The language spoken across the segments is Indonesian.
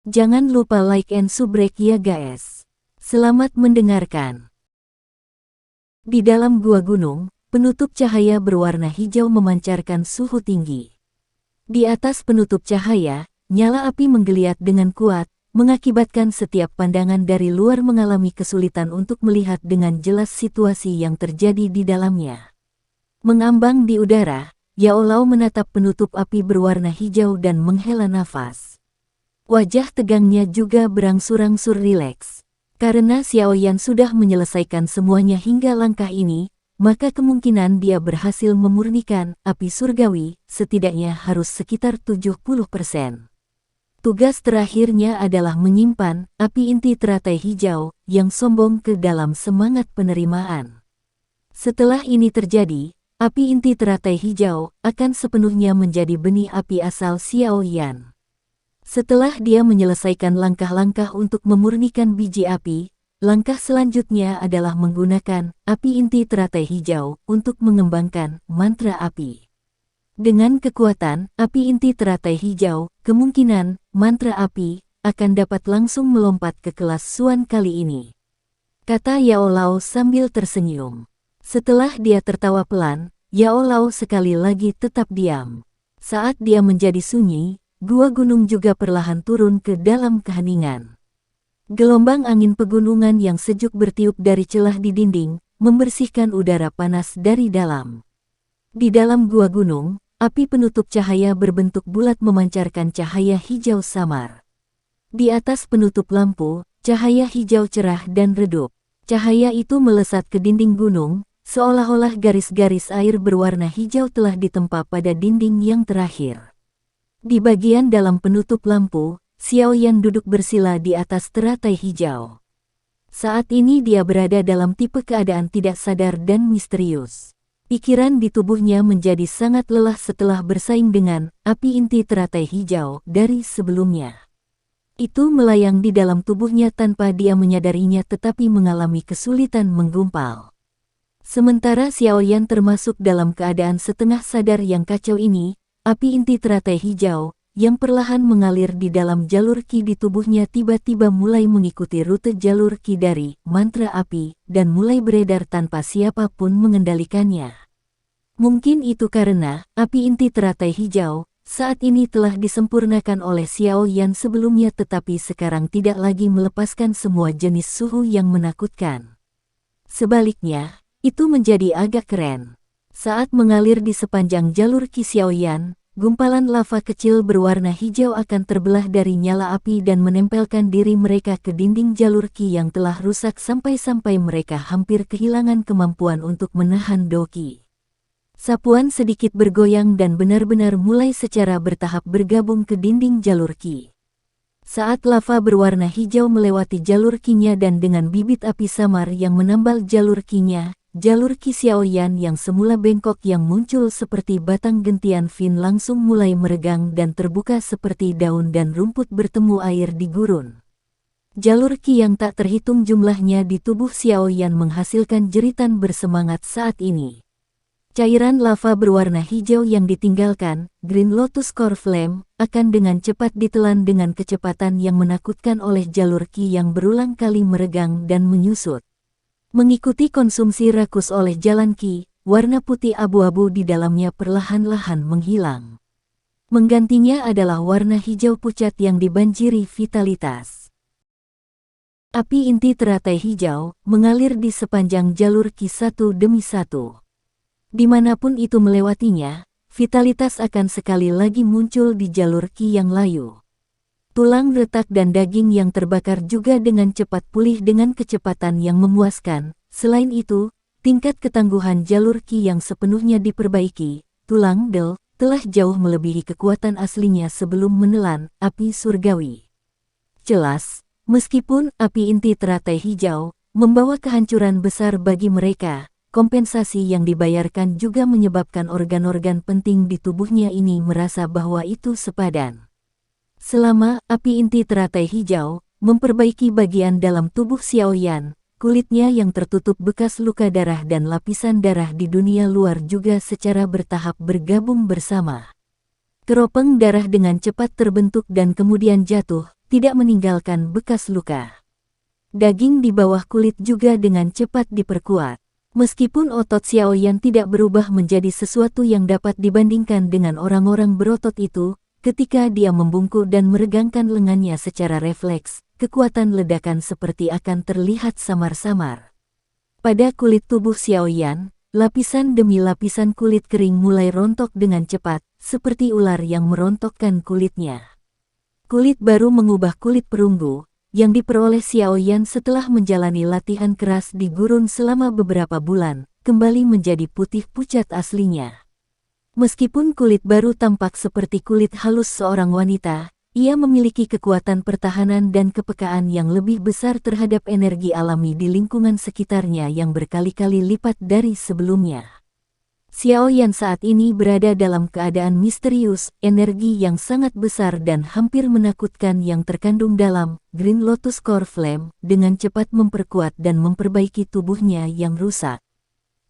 Jangan lupa like and subrek ya guys. Selamat mendengarkan. Di dalam gua gunung, penutup cahaya berwarna hijau memancarkan suhu tinggi. Di atas penutup cahaya, nyala api menggeliat dengan kuat, mengakibatkan setiap pandangan dari luar mengalami kesulitan untuk melihat dengan jelas situasi yang terjadi di dalamnya. Mengambang di udara, Yao Lao menatap penutup api berwarna hijau dan menghela nafas. Wajah tegangnya juga berangsur-angsur rileks. Karena Xiao Yan sudah menyelesaikan semuanya hingga langkah ini, maka kemungkinan dia berhasil memurnikan api surgawi, setidaknya harus sekitar 70%. Tugas terakhirnya adalah menyimpan api inti teratai hijau yang sombong ke dalam semangat penerimaan. Setelah ini terjadi, api inti teratai hijau akan sepenuhnya menjadi benih api asal Xiao Yan. Setelah dia menyelesaikan langkah-langkah untuk memurnikan biji api, langkah selanjutnya adalah menggunakan api inti teratai hijau untuk mengembangkan mantra api. Dengan kekuatan api inti teratai hijau, kemungkinan mantra api akan dapat langsung melompat ke kelas Xuan kali ini, kata Yao Lao sambil tersenyum. Setelah dia tertawa pelan, Yao Lao sekali lagi tetap diam. Saat dia menjadi sunyi, gua gunung juga perlahan turun ke dalam keheningan. Gelombang angin pegunungan yang sejuk bertiup dari celah di dinding, membersihkan udara panas dari dalam. Di dalam gua gunung, api penutup cahaya berbentuk bulat memancarkan cahaya hijau samar. Di atas penutup lampu, cahaya hijau cerah dan redup. Cahaya itu melesat ke dinding gunung, seolah-olah garis-garis air berwarna hijau telah ditempa pada dinding yang terakhir. Di bagian dalam penutup lampu, Xiao Yan duduk bersila di atas teratai hijau. Saat ini dia berada dalam tipe keadaan tidak sadar dan misterius. Pikiran di tubuhnya menjadi sangat lelah setelah bersaing dengan api inti teratai hijau dari sebelumnya. Itu melayang di dalam tubuhnya tanpa dia menyadarinya tetapi mengalami kesulitan menggumpal. Sementara Xiao Yan termasuk dalam keadaan setengah sadar yang kacau ini, api inti teratai hijau, yang perlahan mengalir di dalam jalur ki di tubuhnya tiba-tiba mulai mengikuti rute jalur ki dari mantra api, dan mulai beredar tanpa siapapun mengendalikannya. Mungkin itu karena api inti teratai hijau, saat ini telah disempurnakan oleh Xiao Yan sebelumnya tetapi sekarang tidak lagi melepaskan semua jenis suhu yang menakutkan. Sebaliknya, itu menjadi agak keren. Saat mengalir di sepanjang jalur Ki Xiao Yan, gumpalan lava kecil berwarna hijau akan terbelah dari nyala api dan menempelkan diri mereka ke dinding jalur Ki yang telah rusak sampai-sampai mereka hampir kehilangan kemampuan untuk menahan doki. Sapuan sedikit bergoyang dan benar-benar mulai secara bertahap bergabung ke dinding jalur Ki. Saat lava berwarna hijau melewati jalur Ki-nya dan dengan bibit api samar yang menambal jalur Ki-nya, jalur Ki Xiao Yan yang semula bengkok yang muncul seperti batang gentian fin langsung mulai meregang dan terbuka seperti daun dan rumput bertemu air di gurun. Jalur Ki yang tak terhitung jumlahnya di tubuh Xiao Yan menghasilkan jeritan bersemangat saat ini. Cairan lava berwarna hijau yang ditinggalkan, Green Lotus Core Flame, akan dengan cepat ditelan dengan kecepatan yang menakutkan oleh jalur Ki yang berulang kali meregang dan menyusut. Mengikuti konsumsi rakus oleh jalan Ki, warna putih abu-abu di dalamnya perlahan-lahan menghilang. Menggantinya adalah warna hijau pucat yang dibanjiri vitalitas. Api inti teratai hijau mengalir di sepanjang jalur Ki satu demi satu. Dimanapun itu melewatinya, vitalitas akan sekali lagi muncul di jalur Ki yang layu. Tulang retak dan daging yang terbakar juga dengan cepat pulih dengan kecepatan yang memuaskan. Selain itu, tingkat ketangguhan jalur Ki yang sepenuhnya diperbaiki, tulang del, telah jauh melebihi kekuatan aslinya sebelum menelan api surgawi. Jelas, meskipun api inti teratai hijau membawa kehancuran besar bagi mereka, kompensasi yang dibayarkan juga menyebabkan organ-organ penting di tubuhnya ini merasa bahwa itu sepadan. Selama api inti teratai hijau memperbaiki bagian dalam tubuh Xiao Yan, kulitnya yang tertutup bekas luka darah dan lapisan darah di dunia luar juga secara bertahap bergabung bersama. Keropeng darah dengan cepat terbentuk dan kemudian jatuh, tidak meninggalkan bekas luka. Daging di bawah kulit juga dengan cepat diperkuat. Meskipun otot Xiaoyan tidak berubah menjadi sesuatu yang dapat dibandingkan dengan orang-orang berotot itu, ketika dia membungkuk dan meregangkan lengannya secara refleks, kekuatan ledakan seperti akan terlihat samar-samar. Pada kulit tubuh Xiaoyan, lapisan demi lapisan kulit kering mulai rontok dengan cepat, seperti ular yang merontokkan kulitnya. Kulit baru mengubah kulit perunggu, yang diperoleh Xiaoyan setelah menjalani latihan keras di gurun selama beberapa bulan, kembali menjadi putih pucat aslinya. Meskipun kulit baru tampak seperti kulit halus seorang wanita, ia memiliki kekuatan pertahanan dan kepekaan yang lebih besar terhadap energi alami di lingkungan sekitarnya yang berkali-kali lipat dari sebelumnya. Xiaoyan saat ini berada dalam keadaan misterius, energi yang sangat besar dan hampir menakutkan yang terkandung dalam Green Lotus Core Flame dengan cepat memperkuat dan memperbaiki tubuhnya yang rusak.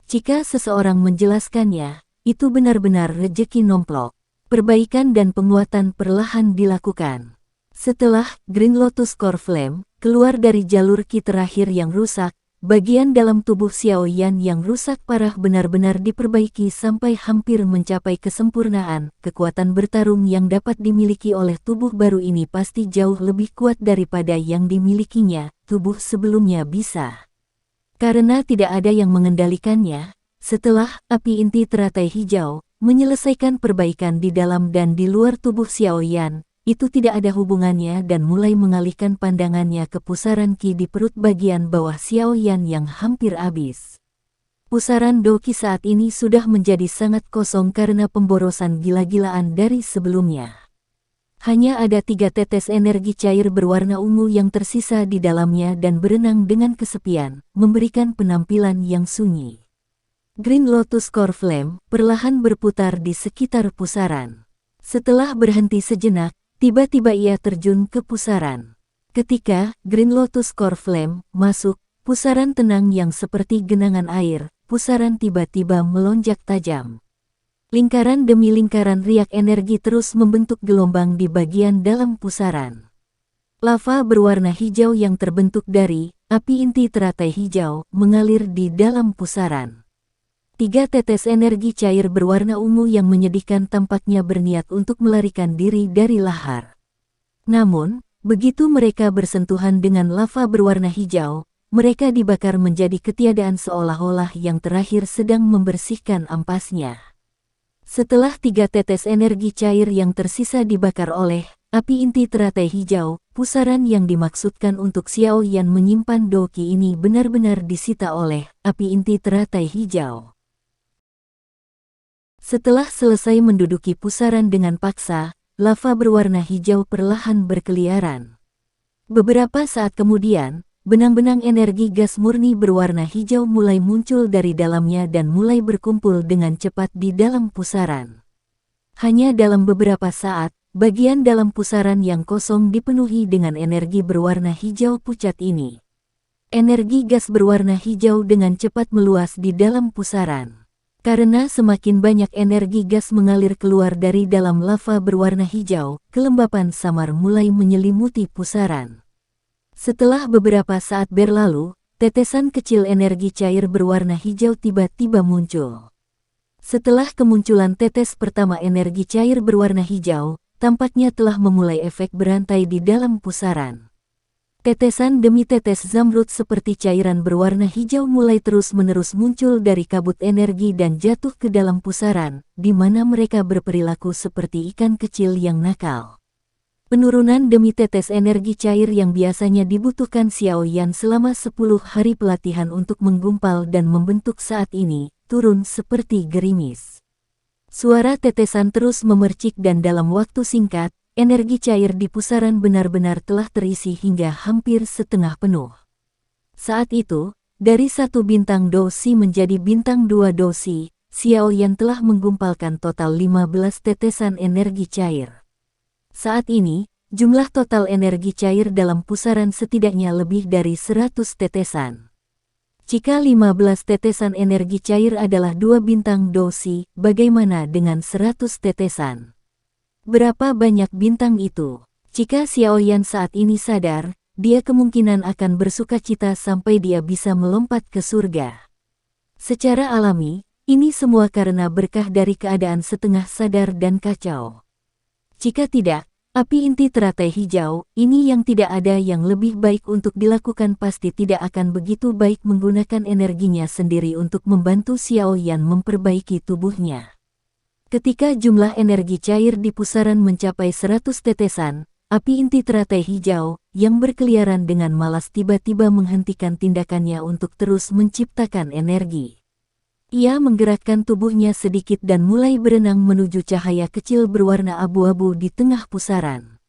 Jika seseorang menjelaskannya, itu benar-benar rejeki nomplok. Perbaikan dan penguatan perlahan dilakukan. Setelah Green Lotus Core Flame keluar dari jalur Qi terakhir yang rusak, bagian dalam tubuh Xiaoyan yang rusak parah benar-benar diperbaiki sampai hampir mencapai kesempurnaan. Kekuatan bertarung yang dapat dimiliki oleh tubuh baru ini pasti jauh lebih kuat daripada yang dimilikinya tubuh sebelumnya bisa. Karena tidak ada yang mengendalikannya, setelah api inti teratai hijau menyelesaikan perbaikan di dalam dan di luar tubuh Xiaoyan, itu tidak ada hubungannya dan mulai mengalihkan pandangannya ke pusaran Qi di perut bagian bawah Xiaoyan yang hampir habis. Pusaran Do Qi saat ini sudah menjadi sangat kosong karena pemborosan gila-gilaan dari sebelumnya. Hanya ada 3 tetes energi cair berwarna ungu yang tersisa di dalamnya dan berenang dengan kesepian, memberikan penampilan yang sunyi. Green Lotus Core Flame perlahan berputar di sekitar pusaran. Setelah berhenti sejenak, tiba-tiba ia terjun ke pusaran. Ketika Green Lotus Core Flame masuk, pusaran tenang yang seperti genangan air, pusaran tiba-tiba melonjak tajam. Lingkaran demi lingkaran riak energi terus membentuk gelombang di bagian dalam pusaran. Lava berwarna hijau yang terbentuk dari api inti teratai hijau mengalir di dalam pusaran. 3 tetes energi cair berwarna ungu yang menyedihkan tampaknya berniat untuk melarikan diri dari lahar. Namun, begitu mereka bersentuhan dengan lava berwarna hijau, mereka dibakar menjadi ketiadaan seolah-olah yang terakhir sedang membersihkan ampasnya. Setelah 3 tetes energi cair yang tersisa dibakar oleh api inti teratai hijau, pusaran yang dimaksudkan untuk Xiaoyan menyimpan Do Qi ini benar-benar disita oleh api inti teratai hijau. Setelah selesai menduduki pusaran dengan paksa, lava berwarna hijau perlahan berkeliaran. Beberapa saat kemudian, benang-benang energi gas murni berwarna hijau mulai muncul dari dalamnya dan mulai berkumpul dengan cepat di dalam pusaran. Hanya dalam beberapa saat, bagian dalam pusaran yang kosong dipenuhi dengan energi berwarna hijau pucat ini. Energi gas berwarna hijau dengan cepat meluas di dalam pusaran. Karena semakin banyak energi gas mengalir keluar dari dalam lava berwarna hijau, kelembapan samar mulai menyelimuti pusaran. Setelah beberapa saat berlalu, tetesan kecil energi cair berwarna hijau tiba-tiba muncul. Setelah kemunculan tetes pertama energi cair berwarna hijau, tampaknya telah memulai efek berantai di dalam pusaran. Tetesan demi tetes zamrud seperti cairan berwarna hijau mulai terus-menerus muncul dari kabut energi dan jatuh ke dalam pusaran, di mana mereka berperilaku seperti ikan kecil yang nakal. Penurunan demi tetes energi cair yang biasanya dibutuhkan Xiaoyan selama 10 hari pelatihan untuk menggumpal dan membentuk saat ini, turun seperti gerimis. Suara tetesan terus memercik dan dalam waktu singkat, energi cair di pusaran benar-benar telah terisi hingga hampir setengah penuh. Saat itu, dari 1 bintang dosi menjadi bintang 2 dosi, Xiaoyan telah menggumpalkan total 15 tetesan energi cair. Saat ini, jumlah total energi cair dalam pusaran setidaknya lebih dari 100 tetesan. Jika 15 tetesan energi cair adalah 2 bintang dosi, bagaimana dengan 100 tetesan? Berapa banyak bintang itu? Jika Xiaoyan saat ini sadar, dia kemungkinan akan bersukacita sampai dia bisa melompat ke surga. Secara alami, ini semua karena berkah dari keadaan setengah sadar dan kacau. Jika tidak, api inti teratai hijau, ini yang tidak ada yang lebih baik untuk dilakukan pasti tidak akan begitu baik menggunakan energinya sendiri untuk membantu Xiaoyan memperbaiki tubuhnya. Ketika jumlah energi cair di pusaran mencapai 100 tetesan, api inti teratai hijau, yang berkeliaran dengan malas tiba-tiba menghentikan tindakannya untuk terus menciptakan energi. Ia menggerakkan tubuhnya sedikit dan mulai berenang menuju cahaya kecil berwarna abu-abu di tengah pusaran.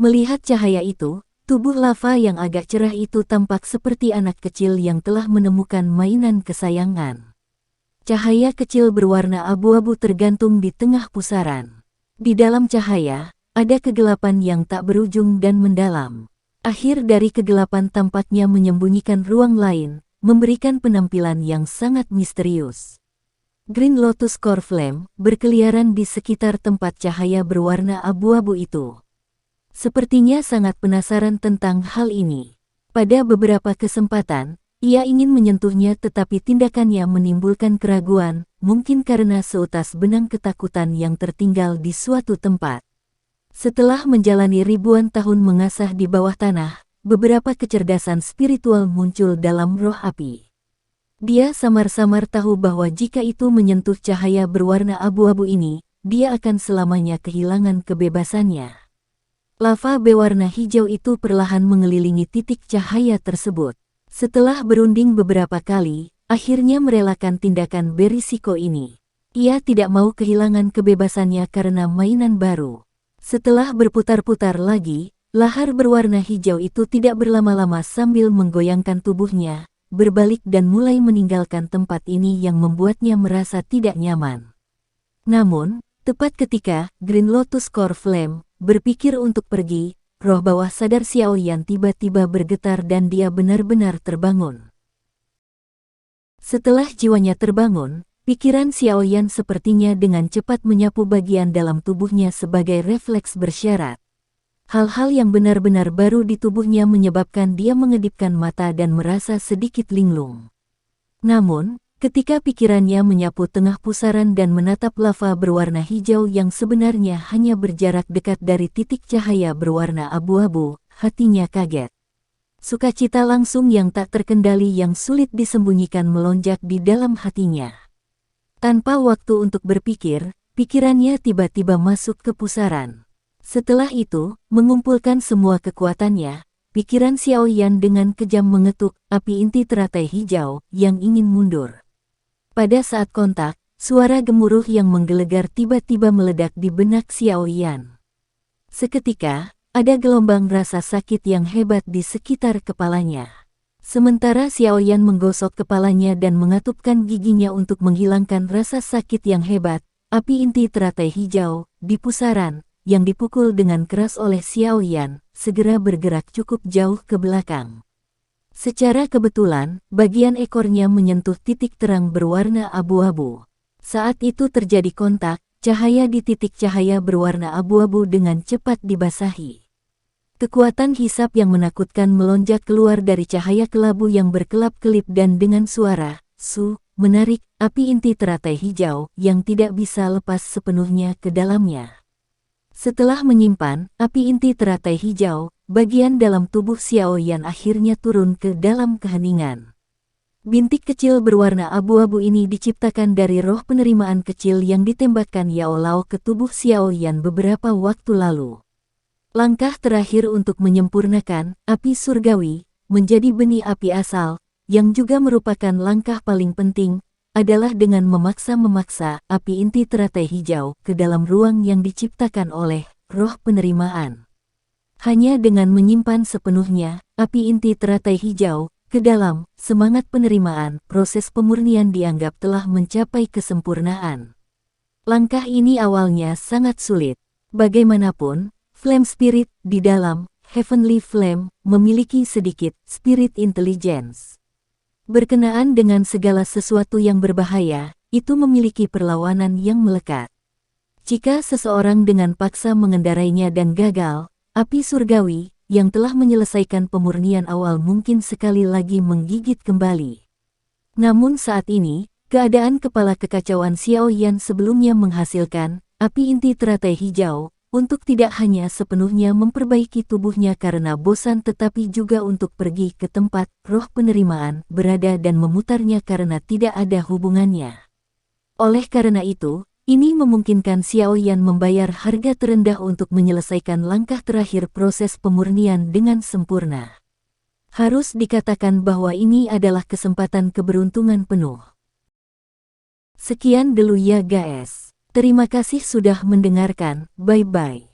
Melihat cahaya itu, tubuh lava yang agak cerah itu tampak seperti anak kecil yang telah menemukan mainan kesayangan. Cahaya kecil berwarna abu-abu tergantung di tengah pusaran. Di dalam cahaya, ada kegelapan yang tak berujung dan mendalam. Akhir dari kegelapan tampaknya menyembunyikan ruang lain, memberikan penampilan yang sangat misterius. Green Lotus Core Flame berkeliaran di sekitar tempat cahaya berwarna abu-abu itu. Sepertinya sangat penasaran tentang hal ini. Pada beberapa kesempatan, ia ingin menyentuhnya tetapi tindakannya menimbulkan keraguan, mungkin karena seutas benang ketakutan yang tertinggal di suatu tempat. Setelah menjalani ribuan tahun mengasah di bawah tanah, beberapa kecerdasan spiritual muncul dalam roh api. Dia samar-samar tahu bahwa jika itu menyentuh cahaya berwarna abu-abu ini, dia akan selamanya kehilangan kebebasannya. Lava berwarna hijau itu perlahan mengelilingi titik cahaya tersebut. Setelah berunding beberapa kali, akhirnya merelakan tindakan berisiko ini. Ia tidak mau kehilangan kebebasannya karena mainan baru. Setelah berputar-putar lagi, lahar berwarna hijau itu tidak berlama-lama sambil menggoyangkan tubuhnya, berbalik dan mulai meninggalkan tempat ini yang membuatnya merasa tidak nyaman. Namun, tepat ketika Green Lotus Core Flame berpikir untuk pergi, roh bawah sadar Xiaoyan tiba-tiba bergetar dan dia benar-benar terbangun. Setelah jiwanya terbangun, pikiran Xiaoyan sepertinya dengan cepat menyapu bagian dalam tubuhnya sebagai refleks bersyarat. Hal-hal yang benar-benar baru di tubuhnya menyebabkan dia mengedipkan mata dan merasa sedikit linglung. Namun, ketika pikirannya menyapu tengah pusaran dan menatap lava berwarna hijau yang sebenarnya hanya berjarak dekat dari titik cahaya berwarna abu-abu, hatinya kaget. Sukacita langsung yang tak terkendali yang sulit disembunyikan melonjak di dalam hatinya. Tanpa waktu untuk berpikir, pikirannya tiba-tiba masuk ke pusaran. Setelah itu, mengumpulkan semua kekuatannya, pikiran Xiaoyan dengan kejam mengetuk api inti teratai hijau yang ingin mundur. Pada saat kontak, suara gemuruh yang menggelegar tiba-tiba meledak di benak Xiaoyan. Seketika, ada gelombang rasa sakit yang hebat di sekitar kepalanya. Sementara Xiaoyan menggosok kepalanya dan mengatupkan giginya untuk menghilangkan rasa sakit yang hebat, api inti teratai hijau di pusaran yang dipukul dengan keras oleh Xiaoyan, segera bergerak cukup jauh ke belakang. Secara kebetulan, bagian ekornya menyentuh titik terang berwarna abu-abu. Saat itu terjadi kontak, cahaya di titik cahaya berwarna abu-abu dengan cepat dibasahi. Kekuatan hisap yang menakutkan melonjak keluar dari cahaya kelabu yang berkelap-kelip dan dengan suara, "Su," menarik api inti teratai hijau yang tidak bisa lepas sepenuhnya ke dalamnya. Setelah menyimpan api inti teratai hijau, bagian dalam tubuh Xiaoyan akhirnya turun ke dalam keheningan. Bintik kecil berwarna abu-abu ini diciptakan dari roh penerimaan kecil yang ditembakkan Yao Lao ke tubuh Xiaoyan beberapa waktu lalu. Langkah terakhir untuk menyempurnakan api surgawi menjadi benih api asal, yang juga merupakan langkah paling penting, adalah dengan memaksa api inti teratai hijau ke dalam ruang yang diciptakan oleh roh penerimaan. Hanya dengan menyimpan sepenuhnya api inti teratai hijau ke dalam semangat penerimaan, proses pemurnian dianggap telah mencapai kesempurnaan. Langkah ini awalnya sangat sulit. Bagaimanapun, Flame Spirit di dalam Heavenly Flame memiliki sedikit spirit intelligence. Berkenaan dengan segala sesuatu yang berbahaya, itu memiliki perlawanan yang melekat. Jika seseorang dengan paksa mengendarainya dan gagal, Api surgawi, yang telah menyelesaikan pemurnian awal mungkin sekali lagi menggigit kembali. Namun saat ini, keadaan kepala kekacauan Xiao Yan sebelumnya menghasilkan api inti teratai hijau, untuk tidak hanya sepenuhnya memperbaiki tubuhnya karena bosan tetapi juga untuk pergi ke tempat roh penerimaan berada dan memutarnya karena tidak ada hubungannya. Oleh karena itu, ini memungkinkan Xiao Yan membayar harga terendah untuk menyelesaikan langkah terakhir proses pemurnian dengan sempurna. Harus dikatakan bahwa ini adalah kesempatan keberuntungan penuh. Sekian dulu ya guys. Terima kasih sudah mendengarkan, bye-bye.